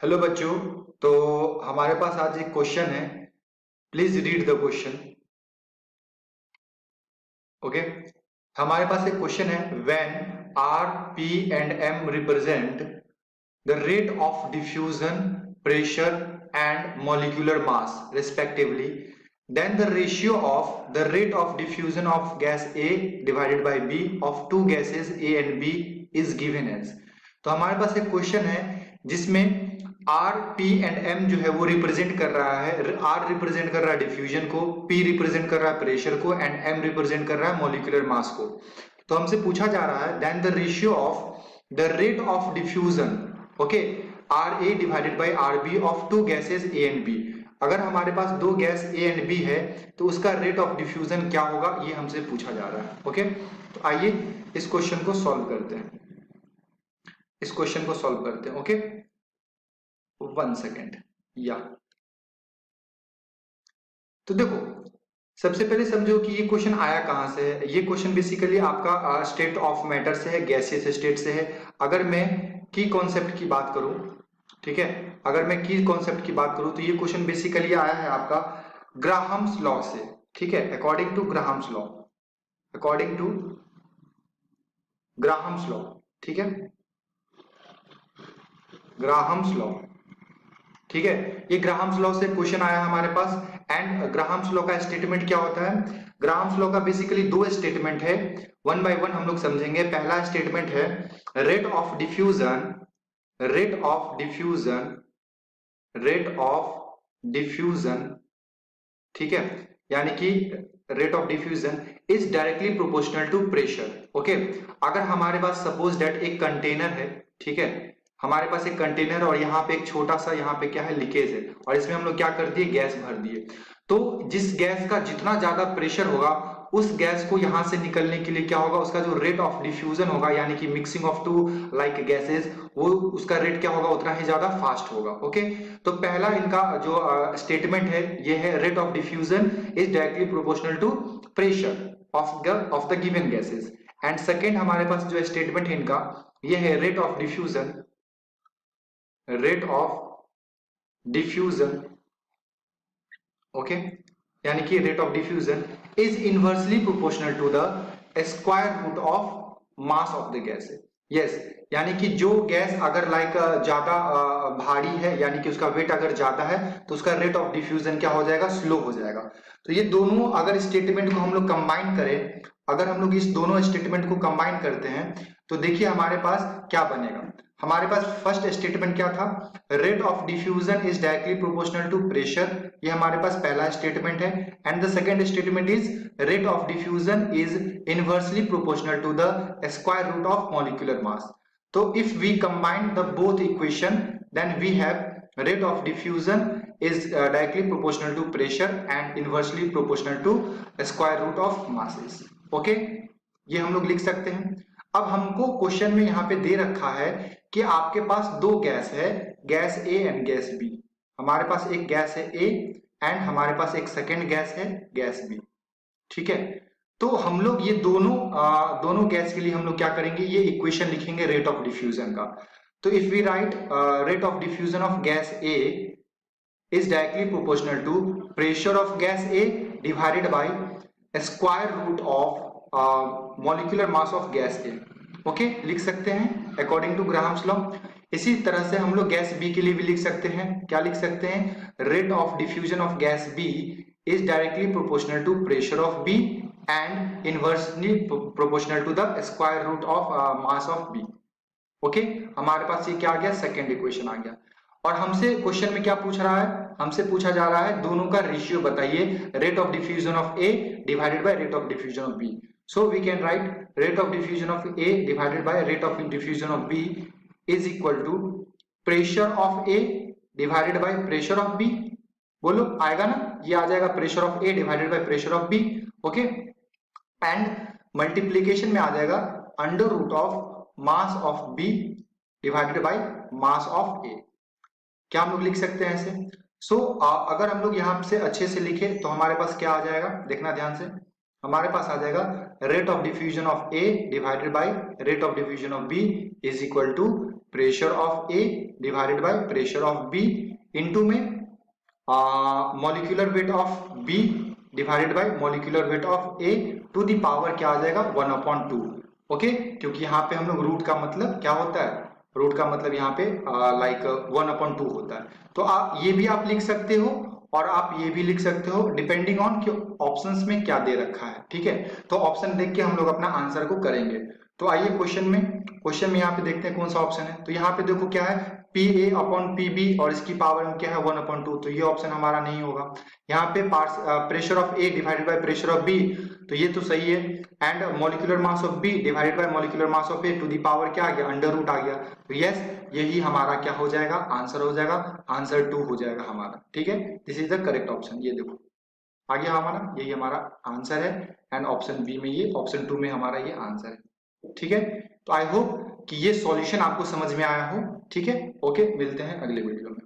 Hello बच्चों। तो हमारे पास आज एक क्वेश्चन है। Please read the question. Okay. हमारे पास एक क्वेश्चन है। When R P and M represent the rate of diffusion, pressure and molecular mass respectively, then the ratio of the rate of diffusion of gas A divided by B of two gases A and B is given as। तो हमारे पास एक question है जिसमें are P and M जो है वो represent कर रहा है। आर रिप्रेजेंट कर रहा है डिफ्यूजन को, पी रिप्रेजेंट कर रहा है प्रेशर को एंड एम रिप्रेजेंट कर रहा है मॉलिक्यूलर मास को। तो हमसे पूछा जा रहा है then the ratio of the rate of diffusion, okay, R A divided by R B of two gases A and B. अगर हमारे पास दो गैस ए एंड बी है तो उसका रेट ऑफ डिफ्यूजन क्या होगा, ये हमसे पूछा जा रहा है। ओके, तो आइए इस क्वेश्चन को सॉल्व करते हैं। Okay, 1 second. या तो देखो, सबसे पहले समझो कि ये क्वेश्चन आया कहां से है। ये क्वेश्चन बेसिकली आपका स्टेट ऑफ मैटर से है, गैसियस स्टेट से है। अगर मैं की कॉन्सेप्ट की बात करूं, ठीक है, अगर मैं की कॉन्सेप्ट की बात करूं तो ये क्वेश्चन बेसिकली आया है आपका ग्राहम्स लॉ से। ठीक है, अकॉर्डिंग टू ग्राहम्स लॉ, ठीक है, ग्राहम्स लॉ। ठीक है, ये ग्राहम्स लॉ से क्वेश्चन आया हमारे पास। एंड ग्राहम्स लॉ का स्टेटमेंट क्या होता है? ग्राहम्स लॉ का बेसिकली दो स्टेटमेंट है, वन बाय वन हम लोग समझेंगे। पहला स्टेटमेंट है रेट ऑफ डिफ्यूजन, ठीक है, यानी कि rate of diffusion is directly proportional to pressure. Okay, अगर हमारे पास सपोज दैट एक कंटेनर है, ठीक है, हमारे पास एक कंटेनर और यहाँ पे एक छोटा सा यहाँ पे क्या है, लीकेज है, और इसमें हम लोग क्या कर दिए, गैस भर दिए। तो जिस गैस का जितना ज्यादा प्रेशर होगा उस गैस को यहां से निकलने के लिए क्या होगा, उसका जो रेट ऑफ डिफ्यूजन होगा, यानी कि mixing of two like gases, वो उसका रेट क्या होगा, उतना ही ज्यादा फास्ट होगा। ओके, तो पहला इनका जो स्टेटमेंट है ये है rate of diffusion is directly proportional to pressure of the given gases. And second हमारे पास जो स्टेटमेंट है इनका ये है रेट ऑफ डिफ्यूजन, ओके, यानी कि rate of diffusion is inversely proportional to the square root of mass of the gas. Yes, यानी कि जो गैस अगर लाइक ज्यादा भारी है, यानी कि उसका वेट अगर ज्यादा है तो उसका रेट ऑफ डिफ्यूजन क्या हो जाएगा, स्लो हो जाएगा। तो ये दोनों अगर स्टेटमेंट को हम लोग कंबाइन करें, अगर हम लोग इस दोनों स्टेटमेंट को कंबाइन करते हैं तो देखिए हमारे पास क्या बनेगा। हमारे पास फर्स्ट स्टेटमेंट क्या था, rate of diffusion is directly proportional to pressure, ये हमारे पास पहला स्टेटमेंट है। And the second statement is rate of diffusion is inversely proportional to the square root of molecular mass. तो if we combine the both equation then we have rate of diffusion is directly proportional to pressure and inversely proportional to square root of masses। Okay, ये हम लोग लिख सकते हैं। अब हमको question में यहाँ पे दे रखा है कि आपके पास दो गैस है, gas A and gas B. हमारे पास एक गैस है ए एंड हमारे पास एक सेकेंड गैस है, गैस बी। ठीक है, तो हम लोग ये दोनों गैस के लिए हम लोग क्या करेंगे, ये इक्वेशन लिखेंगे रेट ऑफ डिफ्यूजन का। तो if we write rate of diffusion of gas A is directly proportional to pressure of gas A divided by square root of molecular mass of gas A। Okay, लिख सकते हैं according to Graham's law. इसी तरह से हम लोग gas B के लिए भी लिख सकते हैं। क्या लिख सकते हैं, rate of diffusion of gas B is directly proportional to pressure of B and inversely proportional to the square root of mass of B. Okay, हमारे पास ये क्या आ गया, सेकेंड इक्वेशन आ गया। और हमसे क्वेश्चन में क्या पूछ रहा है, हमसे पूछा जा रहा है दोनों का रेशियो बताइए, rate of diffusion of A divided by rate of diffusion of B. So we can write rate of diffusion of A divided by rate of diffusion of B is equal to pressure of A divided by pressure of B. बोलो, आएगा ना, ये आ जाएगा pressure of A divided by pressure of B. Okay, and multiplication में आ जाएगा under root of mass of B divided by mass of ए। क्या हम लोग लिख सकते हैं ऐसे। सो अगर हम लोग यहाँ से अच्छे से लिखे तो हमारे पास क्या आ जाएगा, देखना ध्यान से। हमारे पास आ जाएगा rate of diffusion of A divided by rate of diffusion of B is equal to pressure of A divided by pressure of B into में molecular weight of B divided by molecular weight of A to the power क्या आ जाएगा 1/2। Okay, क्योंकि यहाँ पे हम लोग root का मतलब क्या होता है, रूट का मतलब यहाँ पे लाइक 1/2 होता है। तो ये भी आप लिख सकते हो और आप ये भी लिख सकते हो डिपेंडिंग ऑन कि ऑप्शंस में क्या दे रखा है। ठीक है, तो ऑप्शन देख के हम लोग अपना आंसर को करेंगे। तो आइए क्वेश्चन में यहाँ पे देखते हैं कौन सा ऑप्शन है। तो यहाँ पे देखो क्या है, P A upon P B और इसकी पावर में क्या है 1/2, तो ये ऑप्शन हमारा नहीं होगा। यहाँ पे pressure of A divided by pressure of B, तो ये तो सही है। And molecular mass of B divided by molecular mass of A to the power क्या आ गया, अंडर रूट आ गया। तो यस, यही हमारा क्या हो जाएगा, आंसर हो जाएगा, आंसर 2 हो जाएगा हमारा। ठीक है, this is the correct option. ये देखो आ गया हमारा, यही हमारा आंसर है। एंड ऑप्शन बी में ये, ऑप्शन 2 में हमारा ये आंसर है। ठीक है, तो आई होप कि ये सॉल्यूशन आपको समझ में आया हो। ठीक है, ओके, मिलते हैं अगले वीडियो में।